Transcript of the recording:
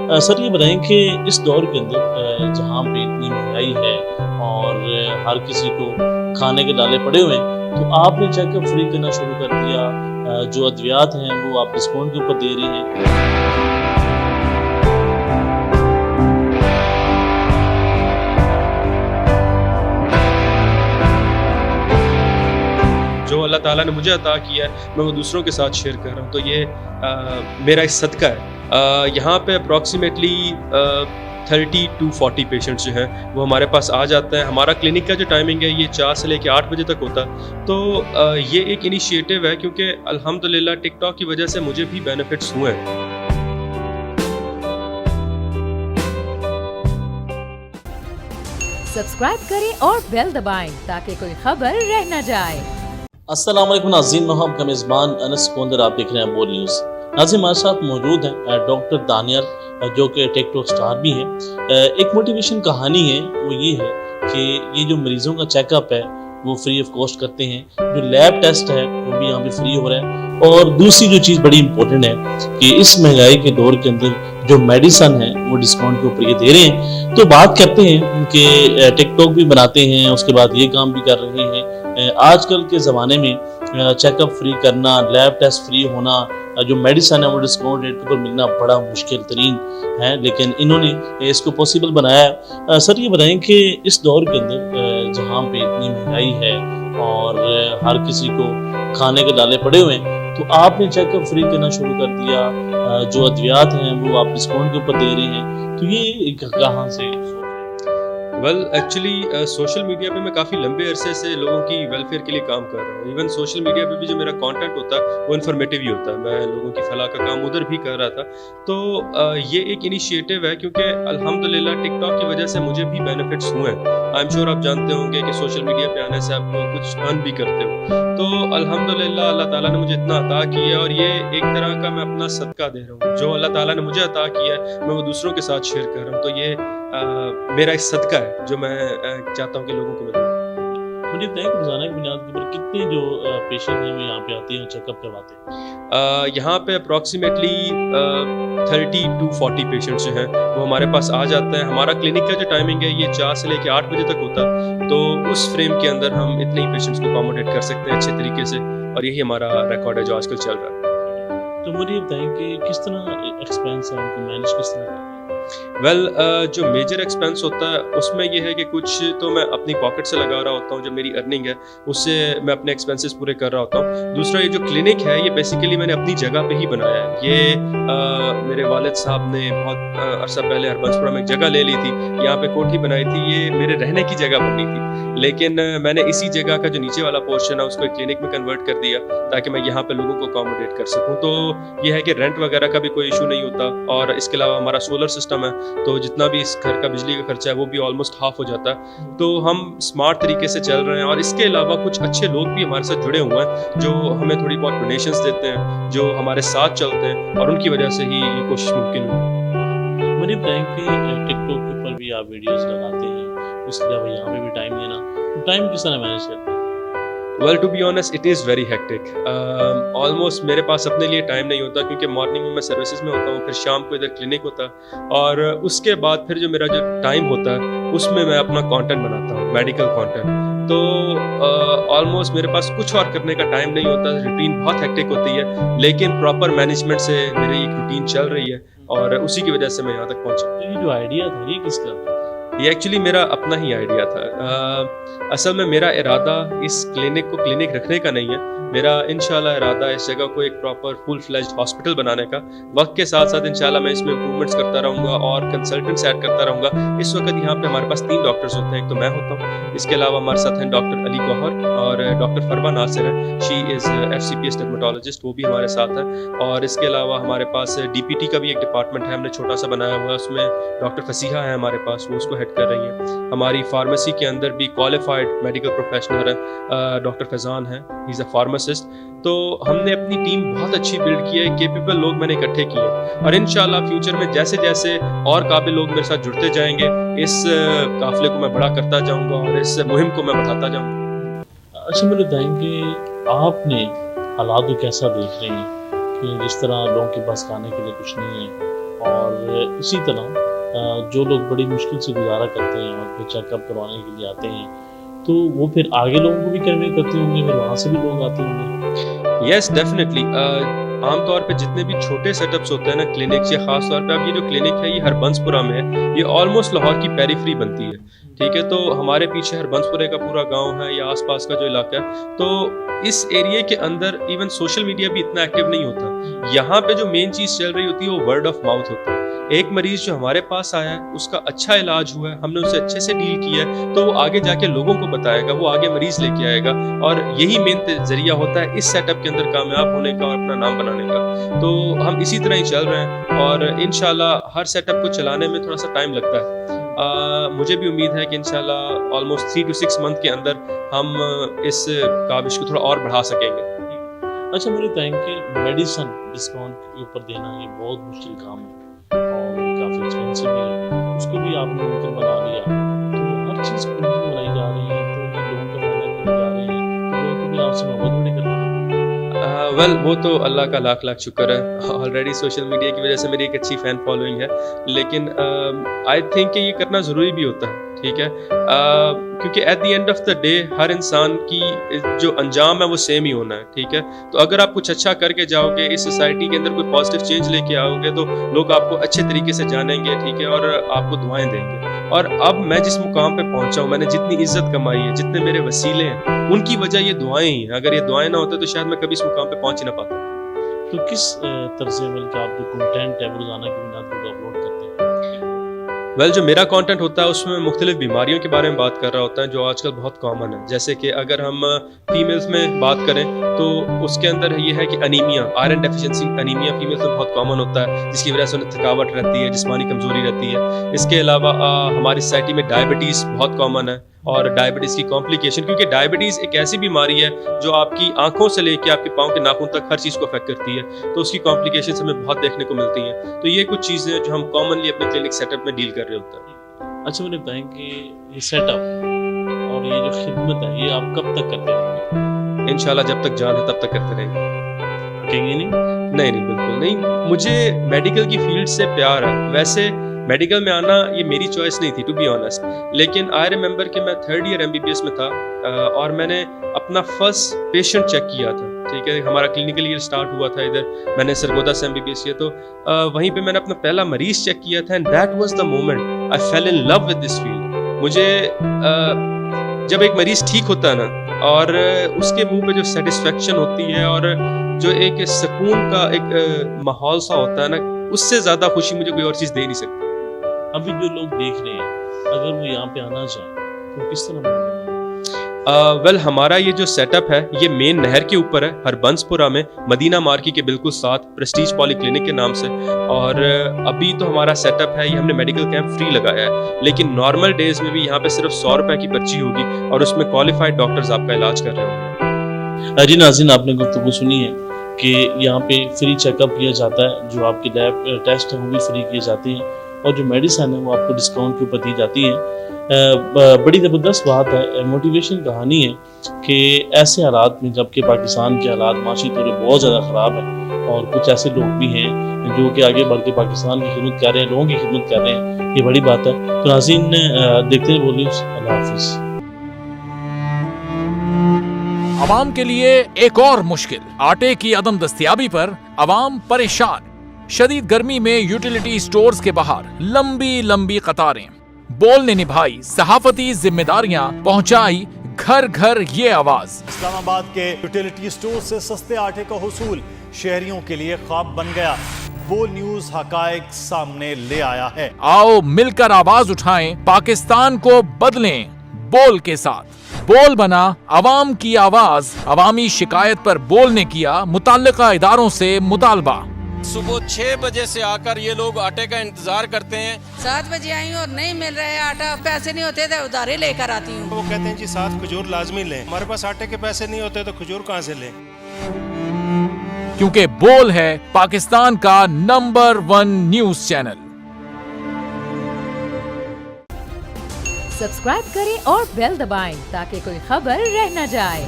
Sir ये बताएं कि इस दौर के अंदर जहाँ पे इतनी महंगाई है और हर किसी को खाने के लाले पड़े हुए हैं, तो आपने चेकअप फ्री करना शुरू कर दिया। जो अद्वियात हैं वो आप डिस्काउंट के ऊपर दे रही हैं। जो अल्लाह ताला ने मुझे अता किया है मैं वो दूसरों के साथ शेयर कर रहा हूँ, तो ये मेरा एक सदका है। यहाँ पे अप्रॉक्सीमेटली 30 to 40 पेशेंट्स जो हैं वो हमारे पास आ जाते हैं। हमारा क्लिनिक का जो टाइमिंग है ये 4 से लेकर 8 बजे तक होता है। तो ये एक इनिशिएटिव है क्योंकि अल्हम्दुलिल्लाह टिकटॉक की वजह से मुझे भी बेनिफिट्स हुए हैं। सब्सक्राइब करें और बेल दबाएं ताकि कोई खबर रह न जाए। अस्सलाम वालेकुम नाज़रीन, मैं हूं आपका मेज़बान अनस कोंदर, आप देख रहे हैं बोल न्यूज़। नाज़रीन हमारे साथ मौजूद हैं डॉक्टर दानियल जो कि टिकटॉक स्टार भी हैं। एक मोटिवेशन कहानी है, वो ये है कि ये जो मरीज़ों का चेकअप है वो फ्री ऑफ कॉस्ट करते हैं, जो लैब टेस्ट है वो भी यहाँ पे फ्री हो रहा है। और दूसरी जो चीज़ बड़ी इंपॉर्टेंट है कि इस महंगाई के दौर के अंदर जो मेडिसन है वो डिस्काउंट के ऊपर ये दे रहे हैं। तो बात करते हैं कि टिकटॉक भी बनाते हैं, उसके बाद ये काम भी कर रहे हैं। आजकल के ज़माने में चेकअप फ्री करना, लैब टेस्ट फ्री होना, जो मेडिसन है वो डिस्काउंट रेट के ऊपर मिलना बड़ा मुश्किल तरीन है, लेकिन इन्होंने इसको पॉसिबल बनाया है। सर ये बताएं कि इस दौर के अंदर जहाँ पे इतनी महंगाई है और हर किसी को खाने के लाले पड़े हुए हैं, तो आपने चेकअप फ्री करना शुरू कर दिया। जो अद्वियात हैं वो आप डिस्काउंट के ऊपर दे रहे हैं, तो ये कहाँ से? वेल एक्चुअली सोशल मीडिया पे मैं काफ़ी लंबे अरसे से लोगों की वेलफेयर के लिए काम कर रहा हूँ। इवन सोशल मीडिया पे भी जो मेरा कंटेंट होता है वो इन्फॉर्मेटिव ही होता है। मैं लोगों की फलाह का काम उधर भी कर रहा था। तो ये एक इनिशिएटिव है क्योंकि अल्हम्दुलिल्लाह टिकटॉक की वजह से मुझे भी बेनिफिट्स हुए हैं। आई एम श्योर आप जानते होंगे कि सोशल मीडिया पे आने से आप कुछ अर्न भी करते हो। तो अल्हम्दुलिल्लाह अल्लाह ताला ने मुझे इतना अता किया है और ये एक तरह का मैं अपना सदका दे रहा हूँ। जो अल्लाह ताला ने मुझे अता किया है मैं वो दूसरों के साथ शेयर कर रहा हूँ, तो ये मेरा एक सदका है जो मैं चाहता हूँ कि लोगों को मिले। मुझे बताएं कि रोजाना की बुनियाद के ऊपर कितने जो पेशेंट हैं वो यहाँ पे आते हैं और चेकअप करवाते हैं? यहाँ पे अप्रॉक्सीमेटली 30 to 40 पेशेंट्स जो हैं वो हमारे पास आ जाते हैं। हमारा क्लिनिक का जो टाइमिंग है ये 4 से लेकर 8 बजे तक होता है। तो उस फ्रेम के अंदर हम इतने ही पेशेंट्स को अकोमोडेट कर सकते हैं अच्छे तरीके से, और यही हमारा रिकॉर्ड है जो आजकल चल रहा है। तो मुझे बताएं कि किस तरह एक्सपेंस है, उनको मैनेज किस तरह करते हैं? वेल जो मेजर एक्सपेंस होता है उसमें ये है कि कुछ तो मैं अपनी पॉकेट से लगा रहा होता हूँ, जो मेरी अर्निंग है उससे मैं अपने एक्सपेंसेस पूरे कर रहा होता हूँ। दूसरा ये जो क्लिनिक है ये बेसिकली मैंने अपनी जगह पे ही बनाया है। ये मेरे वालिद साहब ने बहुत अरसा पहले हरबंसपुरा में एक जगह ले ली थी, यहाँ पे कोठी बनाई थी, ये मेरे रहने की जगह बननी थी, लेकिन मैंने इसी जगह का जो नीचे वाला पोर्शन है उसको एक क्लिनिक में कन्वर्ट कर दिया ताकि मैं यहाँ पे लोगों को अकोमोडेट कर सकूँ। तो ये है कि रेंट वगैरह का भी कोई इशू नहीं होता, और इसके अलावा हमारा सोलर सिस्टम है, तो जितना भी इस घर का बिजली का खर्चा है वो भी ऑलमोस्ट हाफ हो जाता है। तो हम स्मार्ट तरीके से चल रहे हैं, और इसके अलावा कुछ अच्छे लोग भी हमारे साथ जुड़े हुए हैं जो हमें थोड़ी बहुत डोनेशंस देते हैं, जो हमारे साथ चलते हैं, और उनकी वजह से ही ये कोशिश मुमकिन हुई। मुझे बताएं कि टिकटॉक के ऊपर भी आप वीडियोस लगाते हैं, उसके अलावा यहाँ पे भी टाइम देना, तो टाइम किस तरह मैनेज करते हैं? Well to be honest it is very hectic. Almost मेरे पास अपने लिए टाइम नहीं होता क्योंकि मॉर्निंग में मैं सर्विसेज में होता हूँ, फिर शाम को इधर क्लिनिक होता है, और उसके बाद फिर जो मेरा जो टाइम होता है उसमें मैं अपना कंटेंट बनाता हूँ, मेडिकल कंटेंट। तो ऑलमोस्ट मेरे पास कुछ और करने का टाइम नहीं होता, रूटीन बहुत हेक्टिक होती है, लेकिन प्रॉपर मैनेजमेंट से मेरी एक रूटीन चल रही है और उसी की वजह से मैं यहाँ तक पहुँचा। तो ये जो आइडिया था ये किसका था? ये एक्चुअली मेरा अपना ही आइडिया था। असल में मेरा इरादा इस क्लिनिक को क्लिनिक रखने का नहीं है, मेरा इंशाल्लाह इरादा इस जगह को एक प्रॉपर फुल फ्लेज्ड हॉस्पिटल बनाने का। वक्त के साथ साथ इंशाल्लाह मैं इसमें इम्प्रूवमेंट्स करता रहूँगा और कंसल्टेंट्स ऐड करता रहूँगा। इस वक्त यहाँ पे हमारे पास 3 डॉक्टर्स होते हैं, एक तो मैं होता हूँ, इसके अलावा हमारे साथ हैं डॉक्टर अली गौहर और डॉक्टर फरवा नासिर है, शी इज़ FCPS डर्मेटोलॉजिस्ट, वो भी हमारे साथ है। और इसके अलावा हमारे पास DPT का भी एक डिपार्टमेंट है, हमने छोटा सा बनाया हुआ है, उसमें डॉक्टर फसीहा है हमारे पास, वो उसको हेड कर रही है। हमारी फार्मेसी के अंदर भी क्वालिफाइड मेडिकल प्रोफेशनल है, डॉक्टर फैजान है, ही इज़ अ फार्मासिस्ट। तो हमने अपनी टीम बहुत अच्छी बिल्ड की है, केपेबल लोग मैंने इकट्ठे किए, और इंशाल्लाह फ्यूचर में जैसे जैसे और काबिल लोग मेरे साथ जुड़ते जाएंगे, इस काफिले को मैं बड़ा करता जाऊंगा और इस मुहिम को मैं बढ़ाता जाऊंगा। अच्छा मुझे बताएंगे आपने हालात को कैसा देख रहे हैं कि जिस तरह लोगों के पास खाने के लिए कुछ नहीं है, اور اسی طرح جو لوگ بڑی مشکل سے گزارا کرتے ہیں اور پھر چیک اپ کروانے کے لیے آتے ہیں تو وہ پھر آگے لوگوں کو بھی کنوے کرتے ہوں گے, پھر وہاں سے بھی لوگ آتے ہوں گے. Yes definitely. عام طور پہ جتنے بھی چھوٹے سیٹ اپس ہوتے ہیں نا کلینکس, یا خاص طور پہ اب یہ جو کلینک ہے یہ ہربنس پورہ میں ہے, یہ آلموسٹ لاہور کی پیریفری بنتی ہے, ٹھیک ہے. تو ہمارے پیچھے ہربنس پورے کا پورا گاؤں ہے یا آس پاس کا جو علاقہ ہے, تو اس ایریے کے اندر ایون سوشل میڈیا بھی اتنا ایکٹیو نہیں ہوتا. یہاں پہ جو مین چیز چل رہی ہوتی ہے وہ ورڈ آف ماؤتھ ہوتا ہے. ایک مریض جو ہمارے پاس آیا ہے اس کا اچھا علاج ہوا ہے, ہم نے اسے اچھے سے ڈیل کیا ہے, تو وہ آگے جا کے لوگوں کو بتائے گا, وہ آگے مریض لے کے آئے گا, اور یہی مین ذریعہ ہوتا ہے اس سیٹ اپ کے اندر کامیاب ہونے کا اور اپنا نام بنانے کا. تو ہم اسی طرح ہی چل رہے ہیں, اور انشاءاللہ ہر سیٹ اپ کو چلانے میں تھوڑا سا ٹائم لگتا ہے. مجھے بھی امید ہے کہ انشاءاللہ آلموسٹ 3 to 6 منتھ کے اندر ہم اس کاوش کو تھوڑا اور بڑھا سکیں گے. اچھا میرے بتائیں کہ میڈیسن ڈسکاؤنٹ کے اوپر دینا یہ بہت مشکل کام ہے اور کافی ایکسپینسو بھی ہے, اس کو بھی آپ نے ممکن بنا لیا, تو ہر چیز کو ممکن بنائی جا رہی ہے, تو یہ لوگوں کا فائدہ کرنے جا رہے ہیں, تو لوگ بھی آپ سے محبت بڑے کر رہے ہیں. ویل وہ تو اللہ کا لاکھ لاکھ شکر ہے, آلریڈی سوشل میڈیا کی وجہ سے میری ایک اچھی فین فالوئنگ ہے, لیکن آئی تھنک کہ یہ کرنا ضروری بھی ہوتا ہے, ٹھیک ہے, کیونکہ at the end of the day ہر انسان کی جو انجام ہے وہ سیم ہی ہونا ہے, ٹھیک ہے. تو اگر آپ کچھ اچھا کر کے جاؤ گے, اس سوسائٹی کے اندر کوئی پازیٹیو چینج لے کے آؤ گے, تو لوگ آپ کو اچھے طریقے سے جانیں گے, ٹھیک ہے, اور آپ کو دعائیں دیں گے. اور اب میں جس مقام پہ پہنچا ہوں, میں نے جتنی عزت کمائی ہے, جتنے میرے وسیلے ہیں, ان کی وجہ یہ دعائیں ہی ہیں. اگر یہ دعائیں نہ ہوتے تو شاید میں کبھی اس مقام پہ پہنچ ہی نہ پاتا. تو کس طرز عمل کا آپ جو کنٹینٹ ہے وہ روزانہ کی بنیاد پر اپلوڈ کرتے ہیں؟ ویل جو میرا کانٹینٹ ہوتا ہے اس میں مختلف بیماریوں کے بارے میں بات کر رہا ہوتا ہے جو آج کل بہت کامن ہے. جیسے کہ اگر ہم فیمیلز میں بات کریں تو اس کے اندر یہ ہے کہ anaemia, iron deficiency anaemia females میں بہت کامن ہوتا ہے, جس کی وجہ سے انہیں تھکاوٹ رہتی ہے, جسمانی کمزوری رہتی ہے. اس کے علاوہ ہماری سوسائٹی میں ڈائبٹیز بہت کامن ہے, اور ڈائبٹیز کی کمپلیکیشن, کیونکہ ڈائبٹیز ایک ایسی بیماری ہے جو آپ کی آنکھوں سے لے کے آپ کے پاؤں کے ناخن تک ہر چیز کو افیکٹ کرتی ہے, تو اس کی کمپلیکیشنز ہمیں بہت دیکھنے کو ملتی ہیں. تو یہ کچھ چیزیں جو ہم کامنلی اپنے کلینک سیٹ اپ میں ڈیل کر رہے ہوتے ہیں. اچھا مجھے بتائیں کہ یہ سیٹ اپ اور یہ جو خدمت ہے یہ آپ کب تک کرتے رہیں گے؟ انشاءاللہ جب تک جان ہے تب تک کرتے رہیں گے. کہیں گے نہیں؟ نہیں بالکل نہیں. مجھے میڈیکل کی فیلڈ سے پیار ہے. ویسے میڈیکل میں آنا یہ میری چوائس نہیں تھی ٹو بی آنیسٹ, لیکن آئی ریممبر کہ میں 3rd ایئر MBBS میں تھا, اور میں نے اپنا فرسٹ پیشنٹ چیک کیا تھا, ٹھیک ہے. ہمارا کلینکل ایئر اسٹارٹ ہوا تھا ادھر, میں نے سرگودا سے MBBS کیا, تو وہیں پہ میں نے اپنا پہلا مریض چیک کیا تھا, and that was the moment I fell in love with this field. مجھے جب ایک مریض ٹھیک ہوتا ہے نا, اور اس کے منہ پہ جو سیٹسفیکشن ہوتی ہے اور جو ایک سکون کا ایک ماحول سا ہوتا ہے نا, اس سے زیادہ خوشی مجھے کوئی اور چیز دے نہیں سکتی. ابھی جو لوگ دیکھ رہے ہیں اگر وہ یہاں پہ آنا چاہیں تو کس طرح ممکن ہے؟ ویل ہمارا یہ جو سیٹ اپ ہے یہ مین نہر کے اوپر ہے, ہربنس پورہ میں, مدینہ مارکی کے بالکل ساتھ, پریسٹیج پالی کلینک کے نام سے. اور ابھی تو ہمارا سیٹ اپ ہے یہ ہم نے میڈیکل کیمپ فری لگایا ہے, لیکن نارمل ڈیز میں بھی یہاں پہ صرف 100 روپے کی پرچی ہوگی, اور اس میں کوالیفائڈ ڈاکٹرز آپ کا علاج کر رہے ہوں گے. جی ناظرین, آپ نے گفتگو سنی ہے کہ یہاں پہ فری چیک اپ کیا جاتا ہے, جو آپ کے لیب ٹیسٹ ہیں وہ بھی فری کیے جاتے ہیں, اور جو میڈیسن ہے وہ آپ کو ڈسکاؤنٹ کے اوپر دی جاتی ہیں. بڑی زبردست بات ہے, موٹیویشن کہانی ہے کہ ایسے حالات میں جب کہ پاکستان کے حالات معاشی طور پر بہت زیادہ خراب ہیں, اور کچھ ایسے لوگ بھی ہیں جو کہ آگے بڑھ کے پاکستان کی خدمت کر رہے ہیں, لوگوں کی خدمت کر رہے ہیں, یہ بڑی بات ہے. تو ناظرین دیکھتے ہیں بول نیوز. اللہ حافظ. عوام کے لیے ایک اور مشکل, آٹے کی عدم دستیابی پر عوام پریشان. شدید گرمی میں یوٹیلیٹی سٹورز کے باہر لمبی لمبی قطاریں. بول نے نبھائی صحافتی ذمہ داریاں, پہنچائی گھر گھر یہ آواز. اسلام آباد کے یوٹیلیٹی سٹور سے سستے آٹے کا حصول شہریوں کے لیے خواب بن گیا. بول نیوز حقائق سامنے لے آیا ہے. آؤ مل کر آواز اٹھائیں, پاکستان کو بدلیں بول کے ساتھ. بول بنا عوام کی آواز. عوامی شکایت پر بول نے کیا متعلقہ اداروں سے مطالبہ. صبح 6 بجے سے آ کر یہ لوگ آٹے کا انتظار کرتے ہیں. 7 بجے آئی ہوں اور نہیں مل رہا ہے آٹا, پیسے نہیں ہوتے تھے ادھارے لے کر آتی ہوں. وہ کہتے ہیں جی 7 کھجور لازمی لیں. ہمارے پاس آٹے کے پیسے نہیں ہوتے تو کھجور کہاں سے لیں؟ کیونکہ بول ہے پاکستان کا نمبر 1 نیوز چینل. سبسکرائب کریں اور بیل دبائیں تاکہ کوئی خبر رہ نہ جائے.